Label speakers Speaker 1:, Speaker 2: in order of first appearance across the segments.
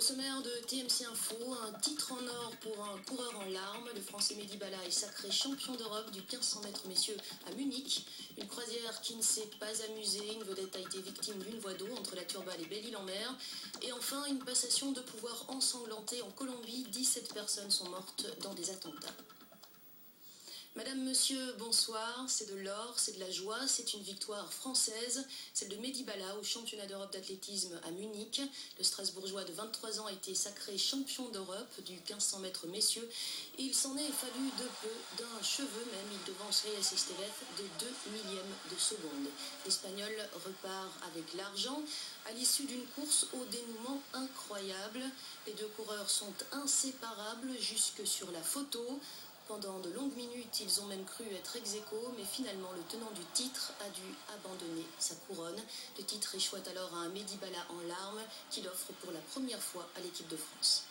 Speaker 1: sommaire de TMC Info, un titre en or pour un coureur en larmes. Le Français Mehdi Bala est sacré champion d'Europe du 1500 mètres messieurs à Munich. Une croisière qui ne s'est pas amusée. Une vedette a été victime d'une voie d'eau entre la Turballe et Belle-Île-en-Mer. Et enfin, une passation de pouvoir ensanglantée en Colombie. 17 personnes sont mortes dans des attentats. Madame, monsieur, bonsoir, c'est de l'or, c'est de la joie, c'est une victoire française, celle de Mehdi Bala au championnat d'Europe d'athlétisme à Munich. Le Strasbourgeois de 23 ans a été sacré champion d'Europe du 1500 mètres messieurs et il s'en est fallu de peu, d'un cheveu même, il devance Reyes Estevez de 2 millièmes de seconde. L'Espagnol repart avec l'argent à l'issue d'une course au dénouement incroyable. Les deux coureurs sont inséparables jusque sur la photo. Pendant de longues minutes, ils ont même cru être ex-aequo, mais finalement, le tenant du titre a dû abandonner sa couronne. Le titre échoit alors à un Mehdi Bala en larmes qu'il offre pour la première fois à l'équipe de France.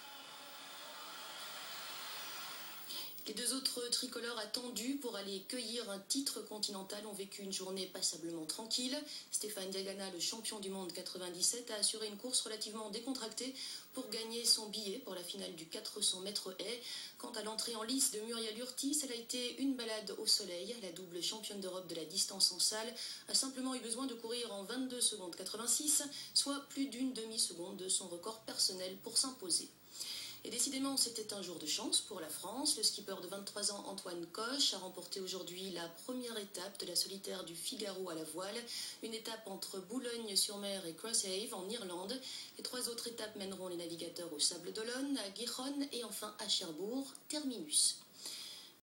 Speaker 1: Les deux autres tricolores attendus pour aller cueillir un titre continental ont vécu une journée passablement tranquille. Stéphane Diagana, le champion du monde 97, a assuré une course relativement décontractée pour gagner son billet pour la finale du 400 mètres haies. Quant à l'entrée en lice de Muriel Urtis, elle a été une balade au soleil. La double championne d'Europe de la distance en salle a simplement eu besoin de courir en 22 secondes 86, soit plus d'une demi-seconde de son record personnel pour s'imposer. Et décidément, c'était un jour de chance pour la France. Le skipper de 23 ans, Antoine Coche, a remporté aujourd'hui la première étape de la solitaire du Figaro à la voile. Une étape entre Boulogne-sur-Mer et Crosshaven en Irlande. Les 3 autres étapes mèneront les navigateurs au Sable d'Olonne, à Gijón et enfin à Cherbourg, terminus.